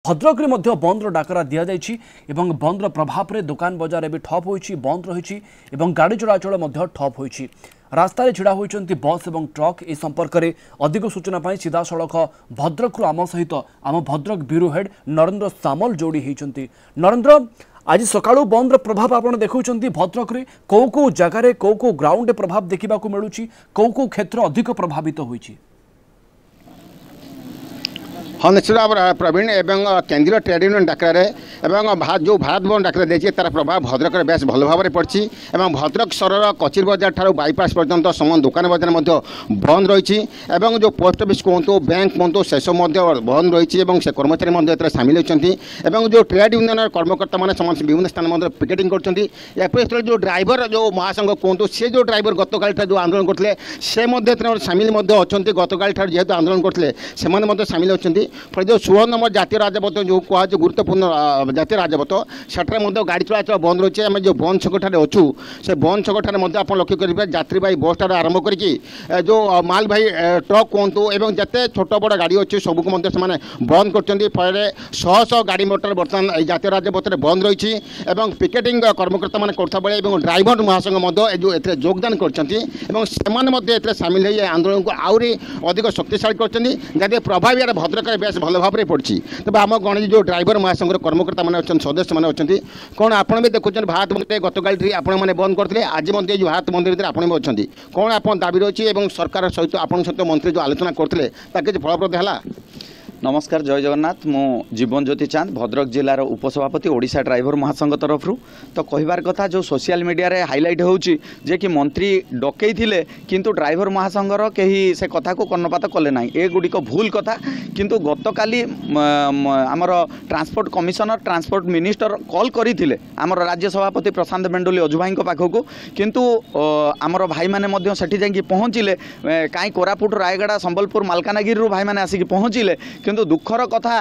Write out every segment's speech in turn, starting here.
भद्रक में बंद डाकरा दि जाइए बंद प्रभाव में दुकान बजार भी ठप हो बंद रही गाड़ी चलाचल ठप हो रास्तार ढड़ा होती बस और ट्रक ए संपर्क में अधिक सूचना सीधा सड़क भद्रक आम सहित आम भद्रक ब्यूरो हेड नरेंद्र सामल जोड़ी होती। नरेंद्र, आज सकाळु बंद प्रभाव आप देखुं भद्रक में कौ जगार कौ ग्राउंड प्रभाव देखा मिलूँ कौ क्षेत्र अधिक प्रभावित होती? हाँ, निश्चित भाव प्रवीण एवं केंद्रीय ट्रेड यूनियन डाकरा जो भारत बंद डाकरा देखिए तार प्रभाव भद्रक में बेस भल भाव में पड़ी और भद्रक सहर कचेरी बजार ठार बाईपास पर्यंत समस्त दुकान बजार बंद रही जो पोस्ट ऑफिस कहतु बैंक कहतु से सब बंद रही से कर्मचारी सामिल होती जो ट्रेड यूनियन कर्मकर्ता मैंने समस्त विभिन्न स्थान पिकेटिंग कर जो ड्राइवर जो महासंघ कहतु से जो ड्राइवर गतकाल जो आंदोलन करते से सामिल अच्छा गतकाल जेहेतु आंदोलन करते सामिल अच्छा फल जो 16 नंबर जातीय राजपथ जो कह गुरुत्वपूर्ण जातीय राजपथ सेठार गाड़ी चलाचल बंद रही है। जो बंद छक अच्छू से बंद छक आप लक्ष्य करेंगे यात्रीवाही बस ठार आरंभ करके जो मालवाही ट्रक कहतु एवं जिते छोट बड़ गाड़ी अच्छी सबको बंद कर शह शह गाड़ी मोटर बर्तमान जातीय राजपथ में बंद रही पिकेटिंग कर्मकर्ता मैंने करता बेले ड्राइवर महासंघ जो योगदान कर सामिल हो आंदोलन को आहरी अधिक शक्तिशाली कर प्रभाव यार भद्रक बेस भल भाव में पड़ी। तब आम गण जो ड्राइवर महासंघ कर्मकर्ता मैंने सदस्य मैंने अच्छा कौन आप देखुं भारत बंद गतकाल आपने बंद करते आज जो भारत बंद भर आपड़ अच्छा कौन आप दाबी रही सरकार सहित आप सहित मंत्री जो आलोचना करते किसी फलप्रद है? नमस्कार, जय जगन्नाथ। मो जीवन ज्योति चांद भद्रक जिलार उपसभापति ओडिशा ड्राइवर महासंघ तरफ तो कहबार कथा जो सोशल मीडिया रे हाईलाइट होची जे कि मंत्री डकई थिले किंतु ड्राइवर महासंघर कहीं से कथा को कर्णपात कले ना ए गुड़िक भूल कथा। किंतु गतकाली आमर transport commissioner transport minister call करते आमर राज्य सभापति प्रशांत मेंडोली अजु भाई पाखक किंतु आमर भाई मैंने सेठी जाइए पहुँचले कहीं कोरापुट रायगड़ा संबलपुर मालकानगिरी भाई मैंने आसिक पहुँचले किंतु दुखर कथा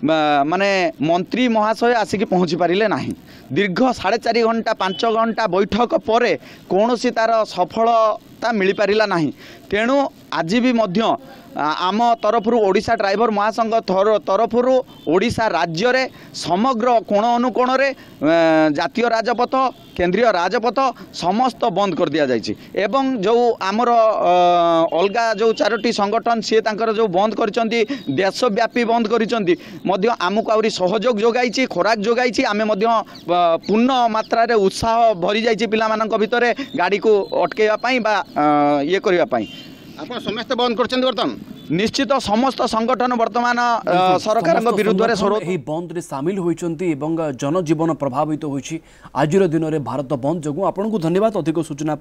माने मंत्री महाशय आसिक पहुँची पारे ना। दीर्घ 4.5 घंटा 5 घंटा बैठक पर कौन सी तार सफलता मिल पारा ना। तेणु आज भी मध्य आम तरफ ओडिशा ड्राइवर महासंघ तरफ ओडिशा राज्य रे समग्र कोण अनुकोण रे जातीय राजपथ केंद्रीय राजपथ समस्त बंद कर दिया जाइए एवं जो आमर अलगा जो 4टी संगठन सी तांकर जो बंद करिसेंती देशव्यापी बंद करिसेंती मध्य आमको आउरी सहयोग जोगाई खोराक जोगाई आमे मध्य पूर्ण मात्रा रे उत्साह भरी जाइए पिला मानक भितर गाड़ी को अटकेवा पई बा ये करबा पई आप समस्त बंद कर बर्तमान निश्चित समस्त संगठन वर्तमान सरकार विरुद्ध बंद रे सामिल होती जनजीवन प्रभावित होती आज दिन में भारत बंद जो आपको धन्यवाद अधिक सूचना।